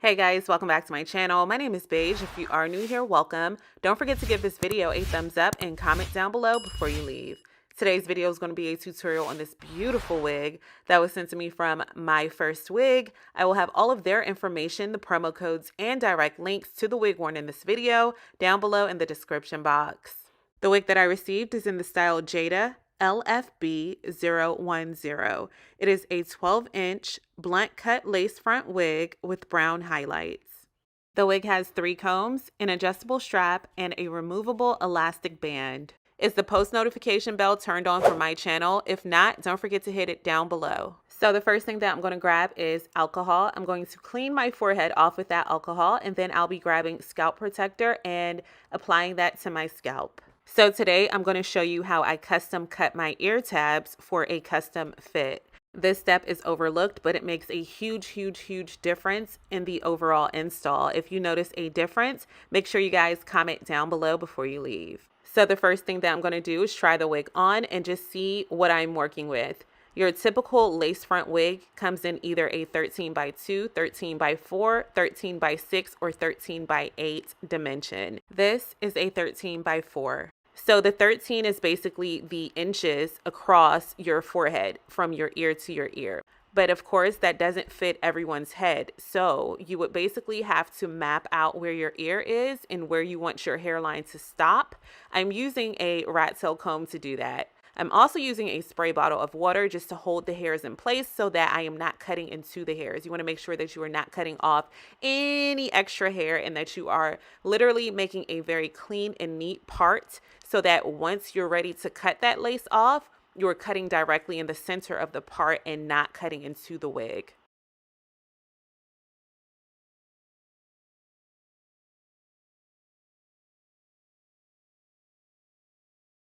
Hey guys, welcome back to my channel. My name is Beige. If you are new here, welcome. Don't forget to give this video a thumbs up and comment down below before you leave. Today's video is going to be a tutorial on this beautiful wig that was sent to me from MyFirstWig. I will have all of their information, the promo codes, and direct links to the wig worn in this video down below in the description box. The wig that I received is in the style JADA LFB010. It is a 12-inch blunt cut lace front wig with brown highlights. The wig has 3 combs, an adjustable strap, and a removable elastic band. Is the post notification bell turned on for my channel? If not, don't forget to hit it down below. So the first thing that I'm going to grab is alcohol. I'm going to clean my forehead off with that alcohol, and then I'll be grabbing scalp protector and applying that to my scalp. So today I'm going to show you how I custom cut my ear tabs for a custom fit. This step is overlooked, but it makes a huge difference in the overall install. If you notice a difference, make sure you guys comment down below before you leave. So the first thing that I'm going to do is try the wig on and just see what I'm working with. Your typical lace front wig comes in either a 13x2, 13x4, 13x6, or 13x8 dimension. This is a 13x4. So the 13 is basically the inches across your forehead from your ear to your ear. But of course, that doesn't fit everyone's head. So you would basically have to map out where your ear is and where you want your hairline to stop. I'm using a rat tail comb to do that. I'm also using a spray bottle of water just to hold the hairs in place so that I am not cutting into the hairs. You want to make sure that you are not cutting off any extra hair and that you are literally making a very clean and neat part so that once you're ready to cut that lace off, you're cutting directly in the center of the part and not cutting into the wig.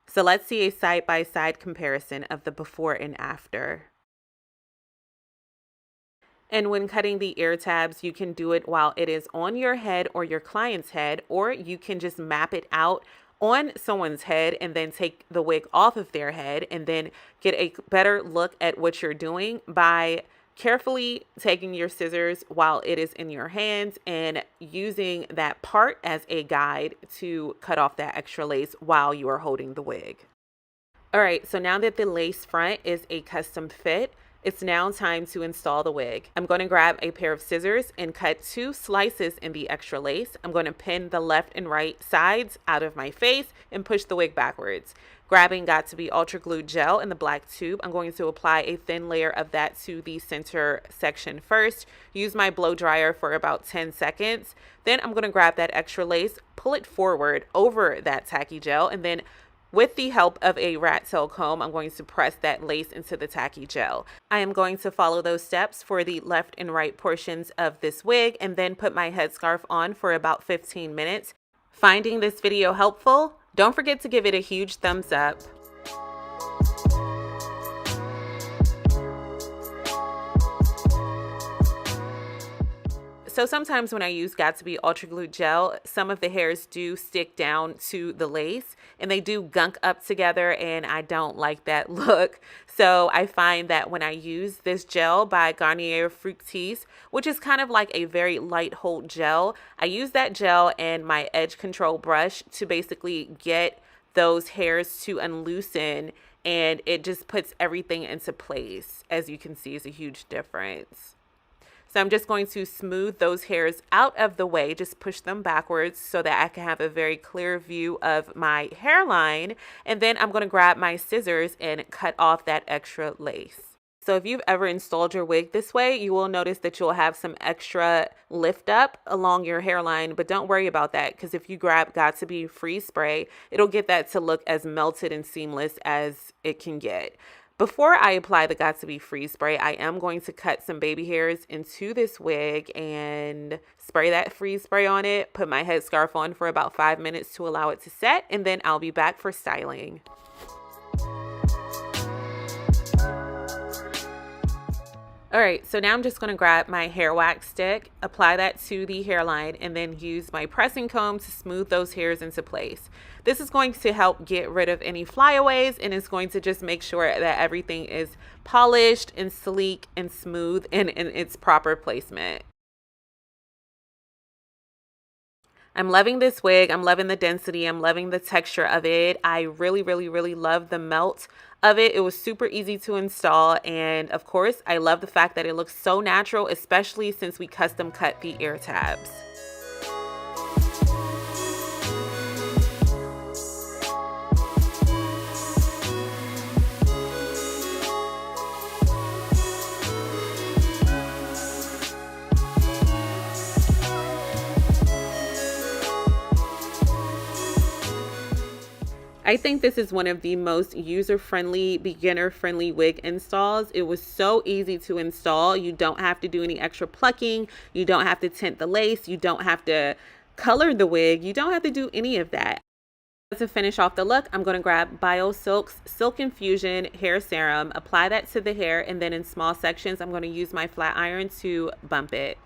So let's see a side-by-side comparison of the before and after. And when cutting the ear tabs, you can do it while it is on your head or your client's head, or you can just map it out on someone's head and then take the wig off of their head and then get a better look at what you're doing by carefully taking your scissors while it is in your hands and using that part as a guide to cut off that extra lace while you are holding the wig. All right, so now that the lace front is a custom fit, it's now time to install the wig. I'm going to grab a pair of scissors and cut 2 slices in the extra lace. I'm going to pin the left and right sides out of my face and push the wig backwards. Grabbing Got To Be Ultra Glue Gel in the black tube, I'm going to apply a thin layer of that to the center section first. Use my blow dryer for about 10 seconds. Then I'm going to grab that extra lace, pull it forward over that tacky gel, and then with the help of a rat tail comb, I'm going to press that lace into the tacky gel. I am going to follow those steps for the left and right portions of this wig and then put my headscarf on for about 15 minutes. Finding this video helpful? Don't forget to give it a huge thumbs up. So sometimes when I use Got To Be Ultra Glue Gel, some of the hairs do stick down to the lace and they do gunk up together, and I don't like that look. So I find that when I use this gel by Garnier Fructis, which is kind of like a very light hold gel, I use that gel and my edge control brush to basically get those hairs to unloosen, and it just puts everything into place. As you can see, it's a huge difference. So I'm just going to smooth those hairs out of the way, just push them backwards so that I can have a very clear view of my hairline. And then I'm going to grab my scissors and cut off that extra lace. So if you've ever installed your wig this way, you will notice that you'll have some extra lift up along your hairline, but don't worry about that, because if you grab Got To Be Freeze Spray, it'll get that to look as melted and seamless as it can get. Before I apply the Got To Be Freeze Spray, I am going to cut some baby hairs into this wig and spray that freeze spray on it, put my headscarf on for about 5 minutes to allow it to set, and then I'll be back for styling. All right, so now I'm just going to grab my hair wax stick, apply that to the hairline, and then use my pressing comb to smooth those hairs into place. This is going to help get rid of any flyaways, and it's going to just make sure that everything is polished and sleek and smooth and in its proper placement. I'm loving this wig. I'm loving the density. I'm loving the texture of it. I really, really, really love the melt of it. It was super easy to install. And of course, I love the fact that it looks so natural, especially since we custom cut the ear tabs. I think this is one of the most user-friendly, beginner-friendly wig installs. It was so easy to install. You don't have to do any extra plucking. You don't have to tint the lace. You don't have to color the wig. You don't have to do any of that. To finish off the look, I'm going to grab BioSilk's Silk Infusion Hair Serum, apply that to the hair, and then in small sections, I'm going to use my flat iron to bump it.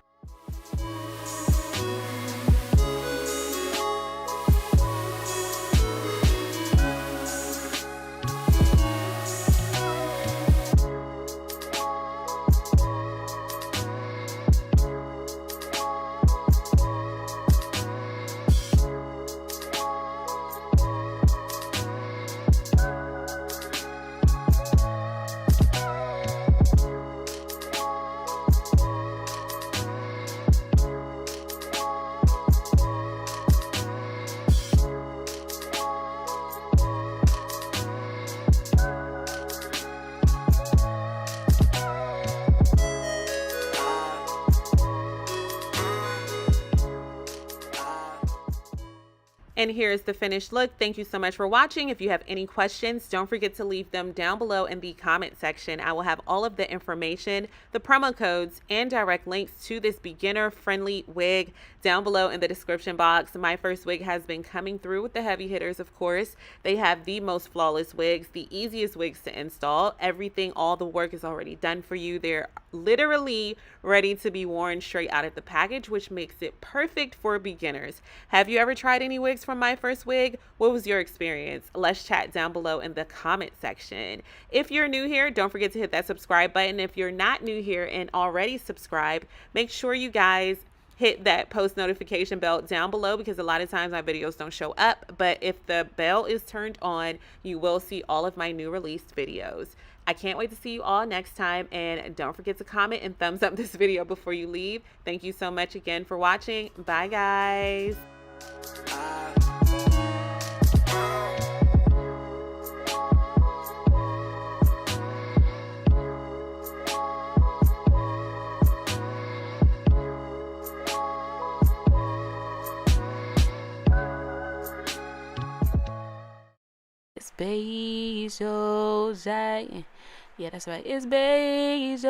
And here's the finished look. Thank you so much for watching. If you have any questions, don't forget to leave them down below in the comment section. I will have all of the information, the promo codes, and direct links to this beginner-friendly wig down below in the description box. MyFirstWig has been coming through with the heavy hitters, of course. They have the most flawless wigs, the easiest wigs to install. Everything, all the work is already done for you. They're literally ready to be worn straight out of the package, which makes it perfect for beginners. Have you ever tried any wigs from MyFirstWig? What was your experience? Let's chat down below in the comment section. If you're new here, don't forget to hit that subscribe button. If you're not new here and already subscribed, make sure you guys hit that post notification bell down below, because a lot of times my videos don't show up, but if the bell is turned on, you will see all of my new released videos. I can't wait to see you all next time, and don't forget to comment and thumbs up this video before you leave. Thank you so much again for watching. Bye guys. It's beige, yeah, that's right. It's beige,